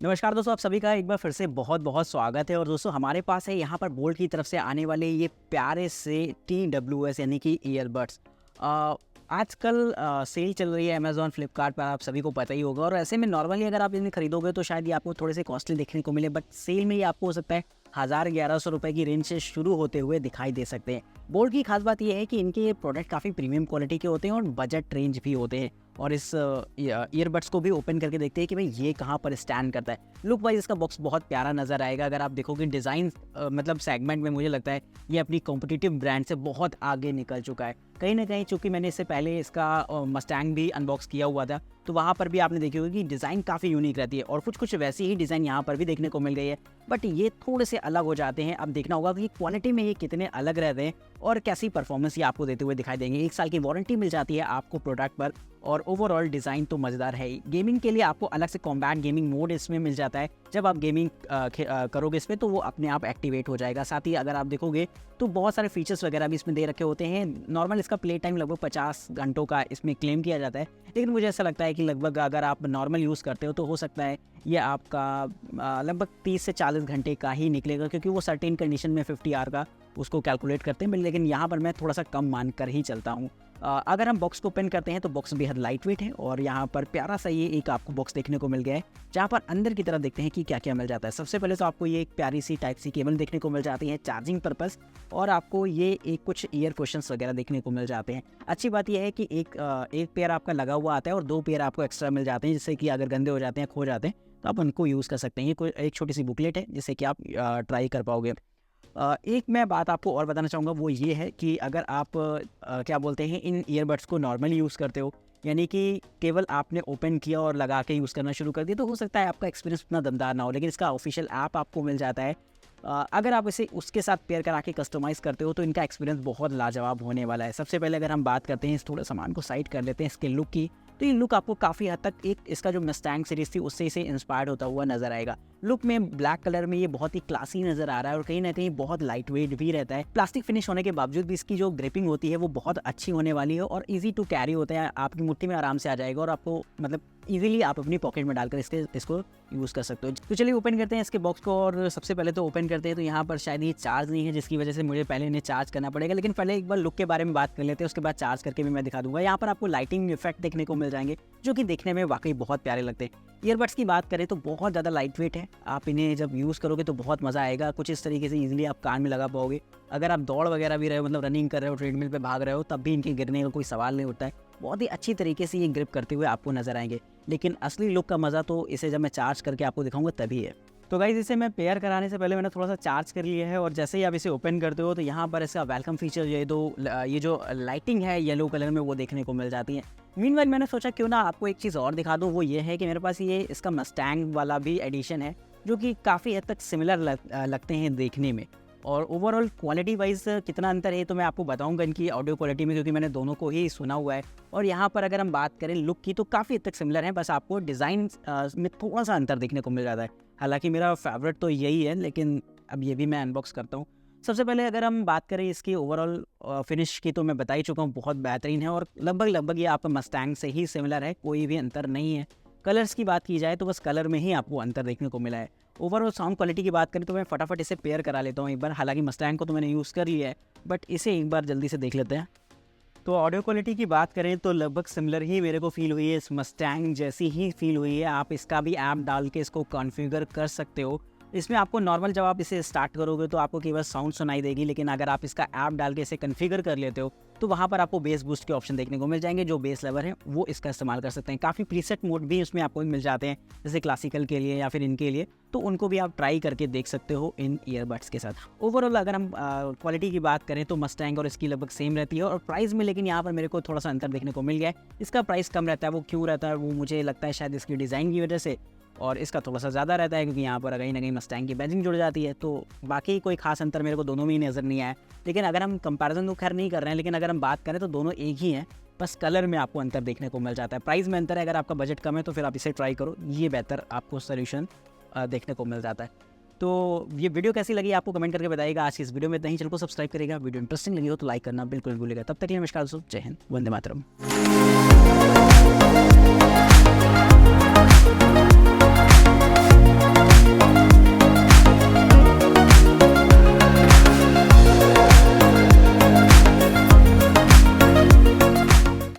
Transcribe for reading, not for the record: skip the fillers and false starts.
नमस्कार दोस्तों, आप सभी का एक बार फिर से बहुत बहुत स्वागत है। और दोस्तों हमारे पास है यहाँ पर बोल्ट की तरफ से आने वाले ये प्यारे से TWS यानी कि ईयरबड्स। आजकल सेल चल रही है अमेजोन फ्लिपकार्ट पर, आप सभी को पता ही होगा। और ऐसे में नॉर्मली अगर आप इन्हें खरीदोगे तो शायद ये आपको थोड़े से कॉस्टली देखने को मिले, बट सेल में ये आपको हो सकता है 1000-1100 रुपये की रेंज से शुरू होते हुए दिखाई दे सकते हैं। बोल्ट की खास बात यह है कि इनके ये प्रोडक्ट काफ़ी प्रीमियम क्वालिटी के होते हैं और बजट रेंज भी होते हैं। और इस ईयरबड्स को भी ओपन करके देखते हैं कि भाई ये कहाँ पर स्टैंड करता है। लुक वाइज इसका बॉक्स बहुत प्यारा नज़र आएगा। अगर आप देखोगे डिज़ाइन मतलब सेगमेंट में, मुझे लगता है ये अपनी कॉम्पिटिटिव ब्रांड से बहुत आगे निकल चुका है। कहीं ना कहीं चूँकि मैंने इससे पहले इसका मस्टैंग भी अनबॉक्स किया हुआ था, तो वहाँ पर भी आपने देखी होगी कि डिज़ाइन काफ़ी यूनिक रहती है और कुछ कुछ वैसी ही डिज़ाइन यहाँ पर भी देखने को मिल गई है। बट ये थोड़े से अलग हो जाते हैं। अब देखना होगा कि क्वालिटी में ये कितने अलग रहते हैं और कैसी परफॉर्मेंस ये आपको देते हुए दिखाई देंगे। 1 साल की वारंटी मिल जाती है आपको प्रोडक्ट पर और ओवरऑल डिज़ाइन तो मज़ेदार है ही। गेमिंग के लिए आपको अलग से कॉम्बैट गेमिंग मोड इसमें मिल जाता है। जब आप गेमिंग करोगे इस पर तो वो अपने आप एक्टिवेट हो जाएगा। साथ ही अगर आप देखोगे तो बहुत सारे फीचर्स वगैरह भी इसमें दे रखे होते हैं। नॉर्मल इसका प्ले टाइम लगभग 50 घंटों का इसमें क्लेम किया जाता है, लेकिन मुझे ऐसा लगता है कि लगभग अगर आप नॉर्मल यूज़ करते हो तो हो सकता है ये आपका लगभग 30 से 40 घंटे का ही निकलेगा, क्योंकि वो सर्टेन कंडीशन में 50 आवर का उसको कैलकुलेट करते हैं। लेकिन यहाँ पर मैं थोड़ा सा कम मान कर ही चलता हूँ। अगर हम बॉक्स को ओपन करते हैं तो बॉक्स बेहद लाइट वेट है और यहाँ पर प्यारा सा ये एक आपको बॉक्स देखने को मिल गया है, जहाँ पर अंदर की तरफ देखते हैं कि क्या क्या मिल जाता है। सबसे पहले तो आपको ये एक प्यारी सी टाइप सी केबल देखने को मिल जाती है चार्जिंग पर्पस, और आपको ये एक कुछ ईयर क्वेश्चंस वगैरह देखने को मिल जाते हैं। अच्छी बात यह है कि एक पेयर आपका लगा हुआ आता है और 2 पेयर आपको एक्स्ट्रा मिल जाते हैं, जिससे कि अगर गंदे हो जाते हैं, खो जाते हैं, तो आप उनको यूज़ कर सकते हैं। ये कोई एक छोटी सी बुकलेट है जिससे कि आप ट्राई कर पाओगे। एक मैं बात आपको और बताना चाहूँगा, वो ये है कि अगर आप क्या बोलते हैं इन ईयरबड्स को नॉर्मली यूज़ करते हो, यानी कि केवल आपने ओपन किया और लगा के यूज़ करना शुरू कर दिया, तो हो सकता है आपका एक्सपीरियंस उतना दमदार ना हो। लेकिन इसका ऑफिशियल ऐप आपको मिल जाता है। अगर आप इसे उसके साथ पेयर करा के कस्टमाइज़ करते हो तो इनका एक्सपीरियंस बहुत लाजवाब होने वाला है। सबसे पहले अगर हम बात करते हैं, इस थोड़ा सामान को साइड कर लेते हैं, इसके लुक की, तो ये लुक आपको काफ़ी हद तक एक इसका जो मस्टैंग सीरीज़ थी उससे इसे इंस्पायर्ड होता हुआ नजर आएगा। लुक में ब्लैक कलर में ये बहुत ही क्लासी नजर आ रहा है और कहीं ना कहीं बहुत लाइट वेट भी रहता है। प्लास्टिक फिनिश होने के बावजूद भी इसकी जो ग्रिपिंग होती है वो बहुत अच्छी होने वाली है और इजी टू कैरी होता है। आपकी मुट्ठी में आराम से आ जाएगा और आपको मतलब इजीली आप अपनी पॉकेट में डालकर इसको यूज़ कर सकते हो। तो चलिए ओपन करते हैं इसके बॉक्स को। और सबसे पहले तो ओपन करते हैं तो यहाँ पर शायद ये चार्ज नहीं है, जिसकी वजह से मुझे पहले इन्हें चार्ज करना पड़ेगा। लेकिन पहले एक बार लुक के बारे में बात कर लेते हैं, उसके बाद चार्ज करके भी मैं दिखा दूंगा। यहाँ पर आपको लाइटिंग इफेक्ट देखने को मिल जाएंगे जो कि देखने में वाकई बहुत प्यारे लगते हैं। ईयरबड्स की बात करें तो बहुत ज़्यादा लाइट वेट है। आप इन्हें जब यूज़ करोगे तो बहुत मज़ा आएगा। कुछ इस तरीके से ईजिली आप कान में लगा पाओगे। अगर आप दौड़ वगैरह भी रहे हो, मतलब रनिंग कर रहे हो, ट्रेडमिल पे भाग रहे हो, तब भी इनके गिरने का कोई सवाल नहीं उठता है। बहुत ही अच्छी तरीके से ये ग्रिप करते हुए आपको नजर आएंगे। लेकिन असली लुक का मज़ा तो इसे जब मैं चार्ज करके आपको दिखाऊंगा तभी है। तो गाइस, इसे मैं पेयर कराने से पहले मैंने थोड़ा सा चार्ज कर लिया है और जैसे ही आप इसे ओपन करते हो तो यहाँ पर इसका वेलकम फीचर ये जो लाइटिंग है येलो कलर में वो देखने को मिल जाती है। मीनवाइल मैंने सोचा क्यों ना आपको एक चीज़ और दिखा दूँ, वो ये है कि मेरे पास ये इसका मस्टैंग वाला भी एडिशन है, जो कि काफ़ी हद तक सिमिलर लगते हैं देखने में। और ओवरऑल क्वालिटी वाइज कितना अंतर है तो मैं आपको बताऊंगा इनकी ऑडियो क्वालिटी में, क्योंकि मैंने दोनों को ही सुना हुआ है। और यहाँ पर अगर हम बात करें लुक की तो काफ़ी हद तक सिमिलर है, बस आपको डिज़ाइन में थोड़ा सा अंतर देखने को मिल जाता है। हालांकि मेरा फेवरेट तो यही है, लेकिन अब ये भी मैं अनबॉक्स करता हूँ। सबसे पहले अगर हम बात करें इसकी ओवरऑल फिनिश की, तो मैं बता ही चुका हूँ बहुत बेहतरीन है और लगभग ये आप मस्टैंग से ही सिमिलर है, कोई भी अंतर नहीं है। कलर्स की बात की जाए तो बस कलर में ही आपको अंतर देखने को मिला है। ओवरऑल साउंड क्वालिटी की बात करें तो मैं फटाफट इसे पेयर करा लेता हूँ एक बार। हालांकि मस्टैंग को तो मैंने यूज़ कर लिया है, बट इसे एक बार जल्दी से देख लेते हैं। तो ऑडियो क्वालिटी की बात करें तो लगभग सिमिलर ही मेरे को फील हुई है, इस मस्टैंग जैसी ही फील हुई है। आप इसका भी ऐप डाल के इसको कॉन्फ़िगर कर सकते हो। इसमें आपको नॉर्मल जब आप इसे स्टार्ट करोगे तो आपको केवल साउंड सुनाई देगी, लेकिन अगर आप इसका ऐप डाल के इसे कॉन्फ़िगर कर लेते हो तो वहाँ पर आपको बेस बूस्ट के ऑप्शन देखने को मिल जाएंगे। जो बेस लेवल है वो इसका इस्तेमाल कर सकते हैं। काफ़ी प्रीसेट मोड भी उसमें आपको मिल जाते हैं, जैसे क्लासिकल के लिए या फिर इनके लिए, तो उनको भी आप ट्राई करके देख सकते हो इन ईयरबड्स के साथ। ओवरऑल अगर हम क्वालिटी की बात करें तो मस्टैंग और इसकी लगभग सेम रहती है। और प्राइस में लेकिन यहाँ पर मेरे को थोड़ा सा अंतर देखने को मिल गया है। इसका प्राइस कम रहता है, वो क्यों रहता है वो मुझे लगता है शायद इसकी डिज़ाइन की वजह से, और इसका थोड़ा सा ज़्यादा रहता है क्योंकि यहाँ पर कहीं ना कहीं मस्टैंग की बैजिंग जुड़ जाती है। तो बाकी कोई खास अंतर मेरे को दोनों में ही नज़र नहीं आया। लेकिन अगर हम कंपैरिजन तो खैर नहीं कर रहे हैं, लेकिन अगर हम बात करें तो दोनों एक ही हैं, बस कलर में आपको अंतर देखने को मिल जाता है। प्राइस में अंतर है, अगर आपका बजट कम है तो फिर आप इसे ट्राई करो, ये बेहतर आपको सोल्यूशन देखने को मिल जाता है। तो ये वीडियो कैसी लगी आपको कमेंट करके बताइएगा। आज की इस वीडियो में इतना ही, चैनल को सब्सक्राइब करेगा। वीडियो इंटरेस्टिंग लगी हो तो लाइक करना बिल्कुल भूलिएगा। तब तक के लिए नमस्कार दोस्तों, जय हिंद, वंदे मातरम।